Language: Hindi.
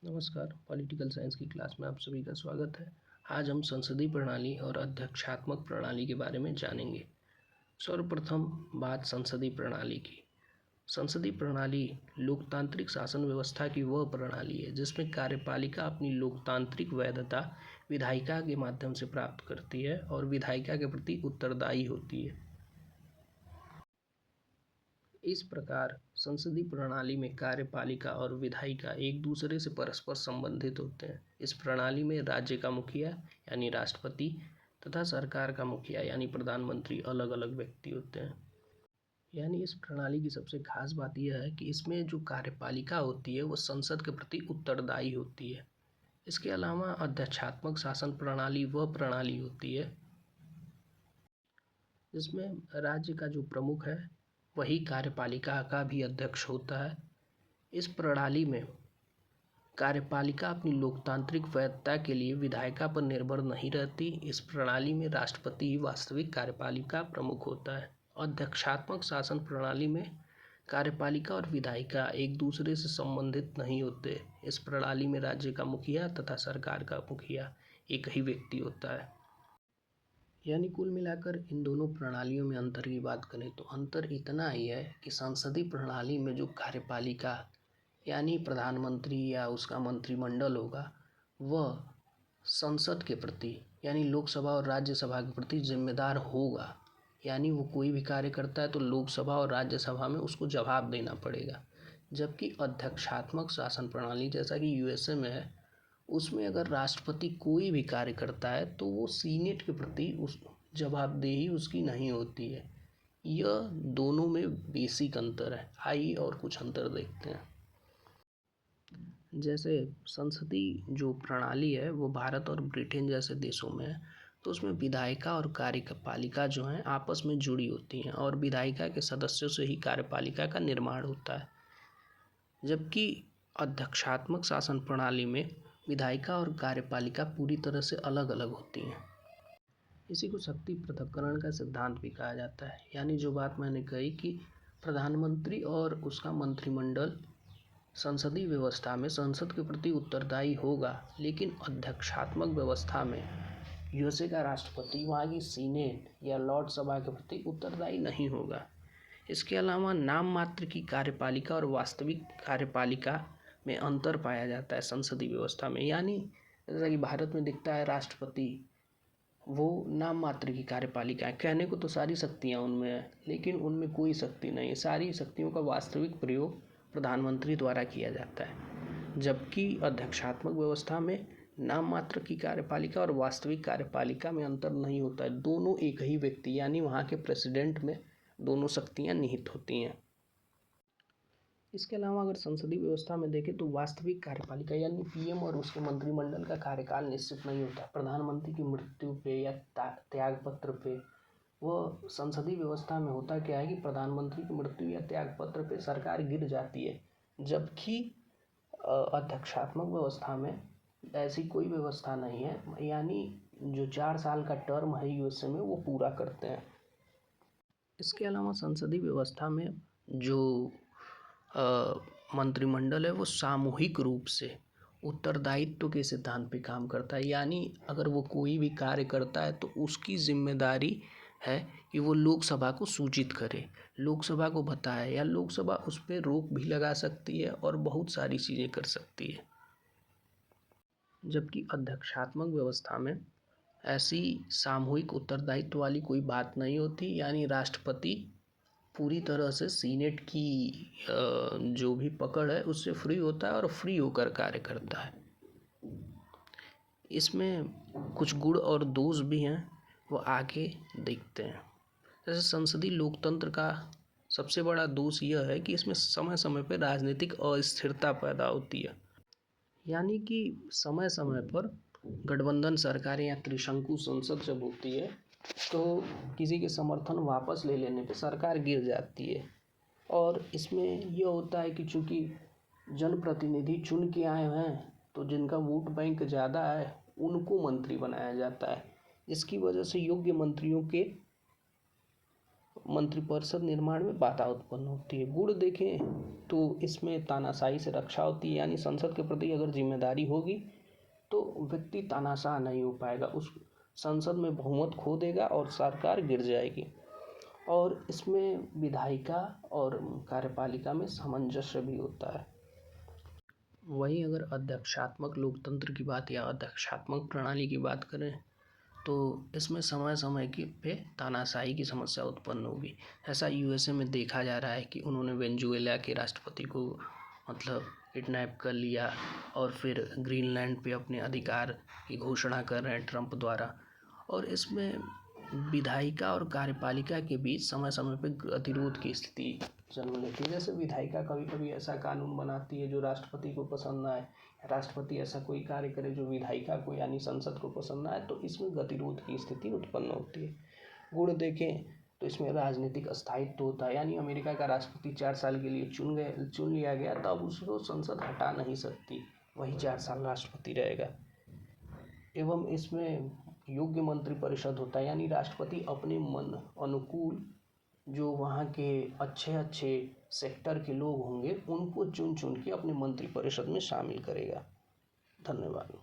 नमस्कार। पॉलिटिकल साइंस की क्लास में आप सभी का स्वागत है। आज हम संसदीय प्रणाली और अध्यक्षात्मक प्रणाली के बारे में जानेंगे। सर्वप्रथम बात संसदीय प्रणाली की। संसदीय प्रणाली लोकतांत्रिक शासन व्यवस्था की वह प्रणाली है जिसमें कार्यपालिका अपनी लोकतांत्रिक वैधता विधायिका के माध्यम से प्राप्त करती है और विधायिका के प्रति उत्तरदायी होती है। इस प्रकार संसदीय प्रणाली में कार्यपालिका और विधायिका एक दूसरे से परस्पर संबंधित होते हैं। इस प्रणाली में राज्य का मुखिया यानी राष्ट्रपति तथा सरकार का मुखिया यानी प्रधानमंत्री अलग अलग व्यक्ति होते हैं। यानी इस प्रणाली की सबसे खास बात यह है कि इसमें जो कार्यपालिका होती है वो संसद के प्रति उत्तरदायी होती है। इसके अलावा अध्यक्षात्मक शासन प्रणाली वह प्रणाली होती है जिसमें राज्य का जो प्रमुख है वही कार्यपालिका का भी अध्यक्ष होता है। इस प्रणाली में कार्यपालिका अपनी लोकतांत्रिक वैधता के लिए विधायिका पर निर्भर नहीं रहती। इस प्रणाली में राष्ट्रपति ही वास्तविक कार्यपालिका प्रमुख होता है। अध्यक्षात्मक शासन प्रणाली में कार्यपालिका और विधायिका एक दूसरे से संबंधित नहीं होते। इस प्रणाली में राज्य का मुखिया तथा सरकार का मुखिया एक ही व्यक्ति होता है। यानी कुल मिलाकर इन दोनों प्रणालियों में अंतर की बात करें तो अंतर इतना ही है कि संसदीय प्रणाली में जो कार्यपालिका यानी प्रधानमंत्री या उसका मंत्रिमंडल होगा वह संसद के प्रति यानी लोकसभा और राज्यसभा के प्रति जिम्मेदार होगा। यानी वो कोई भी कार्य करता है तो लोकसभा और राज्यसभा में उसको जवाब देना पड़ेगा। जबकि अध्यक्षात्मक शासन प्रणाली जैसा कि यूएसए में है उसमें अगर राष्ट्रपति कोई भी कार्य करता है तो वो सीनेट के प्रति उस जवाबदेही उसकी नहीं होती है। यह दोनों में बेसिक अंतर है। आइए और कुछ अंतर देखते हैं। जैसे संसदीय जो प्रणाली है वो भारत और ब्रिटेन जैसे देशों में है तो उसमें विधायिका और कार्यपालिका जो हैं आपस में जुड़ी होती हैं और विधायिका के सदस्यों से ही कार्यपालिका का निर्माण होता है। जबकि अध्यक्षात्मक शासन प्रणाली में विधायिका और कार्यपालिका पूरी तरह से अलग अलग होती हैं। इसी को शक्ति पृथक्करण का सिद्धांत भी कहा जाता है। यानी जो बात मैंने कही कि प्रधानमंत्री और उसका मंत्रिमंडल संसदीय व्यवस्था में संसद के प्रति उत्तरदायी होगा, लेकिन अध्यक्षात्मक व्यवस्था में यूएसए का राष्ट्रपति वहाँ की सीनेट या लॉर्ड सभा के प्रति उत्तरदायी नहीं होगा। इसके अलावा नाम मात्र की कार्यपालिका और वास्तविक कार्यपालिका में अंतर पाया जाता है संसदीय व्यवस्था में। यानी जैसा कि भारत में दिखता है राष्ट्रपति वो नाम मात्र की कार्यपालिका है, कहने को तो सारी शक्तियाँ उनमें है लेकिन उनमें कोई शक्ति नहीं है। सारी शक्तियों का वास्तविक प्रयोग प्रधानमंत्री द्वारा किया जाता है। जबकि अध्यक्षात्मक व्यवस्था में नाम मात्र की कार्यपालिका और वास्तविक कार्यपालिका में अंतर नहीं होता है। दोनों एक ही व्यक्ति यानी वहाँ के प्रेसिडेंट में दोनों शक्तियाँ निहित होती हैं। इसके अलावा अगर संसदीय व्यवस्था में देखें तो वास्तविक कार्यपालिका यानी पीएम और उसके मंत्रिमंडल का कार्यकाल निश्चित नहीं होता। प्रधानमंत्री की मृत्यु पे या त्यागपत्र पे वह संसदीय व्यवस्था में होता क्या है कि प्रधानमंत्री की मृत्यु या त्यागपत्र पे सरकार गिर जाती है। जबकि अध्यक्षात्मक व्यवस्था में ऐसी कोई व्यवस्था नहीं है। यानी जो 4 साल का टर्म है यूएसए में वो पूरा करते हैं। इसके अलावा संसदीय व्यवस्था में जो मंत्रिमंडल है वो सामूहिक रूप से उत्तरदायित्व के सिद्धांत पे काम करता है। यानी अगर वो कोई भी कार्य करता है तो उसकी जिम्मेदारी है कि वो लोकसभा को सूचित करे, लोकसभा को बताए या लोकसभा उस पर रोक भी लगा सकती है और बहुत सारी चीज़ें कर सकती है। जबकि अध्यक्षात्मक व्यवस्था में ऐसी सामूहिक उत्तरदायित्व वाली कोई बात नहीं होती। यानी राष्ट्रपति पूरी तरह से सीनेट की जो भी पकड़ है उससे फ्री होता है और फ्री होकर कार्य करता है। इसमें कुछ गुण और दोष भी हैं, वो आगे देखते हैं। जैसे संसदीय लोकतंत्र का सबसे बड़ा दोष यह है कि इसमें समय समय पर राजनीतिक अस्थिरता पैदा होती है। यानी कि समय समय पर गठबंधन सरकारें या त्रिशंकु संसद जब होती है तो किसी के समर्थन वापस ले लेने पे सरकार गिर जाती है। और इसमें यह होता है कि चूँकि जनप्रतिनिधि चुन के आए हैं तो जिनका वोट बैंक ज़्यादा है उनको मंत्री बनाया जाता है। इसकी वजह से योग्य मंत्रियों के मंत्रिपरिषद निर्माण में बाधा उत्पन्न होती है। गुण देखें तो इसमें तानाशाही से रक्षा होती है, यानी संसद के प्रति अगर जिम्मेदारी होगी तो व्यक्ति तानाशाह नहीं हो पाएगा, उस संसद में बहुमत खो देगा और सरकार गिर जाएगी। और इसमें विधायिका और कार्यपालिका में सामंजस्य भी होता है। वहीं अगर अध्यक्षात्मक लोकतंत्र की बात या अध्यक्षात्मक प्रणाली की बात करें तो इसमें समय समय की पे तानाशाही की समस्या उत्पन्न होगी। ऐसा यूएसए में देखा जा रहा है कि उन्होंने वेनेजुएला के राष्ट्रपति को मतलब किडनैप कर लिया और फिर ग्रीनलैंड पे अपने अधिकार की घोषणा कर रहे हैं ट्रंप द्वारा। और इसमें विधायिका और कार्यपालिका के बीच समय समय पे गतिरोध की स्थिति जन्म लेती है। जैसे विधायिका कभी कभी ऐसा कानून बनाती है जो राष्ट्रपति को पसंद ना आए, राष्ट्रपति ऐसा कोई कार्य करे जो विधायिका को यानी संसद को पसंद ना आए, तो इसमें गतिरोध की स्थिति उत्पन्न होती है। गुण देखें तो इसमें राजनीतिक स्थायित्व होता है, यानी अमेरिका का राष्ट्रपति 4 साल के लिए चुन लिया गया तब उसको संसद हटा नहीं सकती, वही 4 साल राष्ट्रपति रहेगा। एवं इसमें योग्य मंत्रिपरिषद होता है, यानी राष्ट्रपति अपने मन अनुकूल जो वहाँ के अच्छे अच्छे सेक्टर के लोग होंगे उनको चुन चुन के अपने मंत्रिपरिषद में शामिल करेगा। धन्यवाद।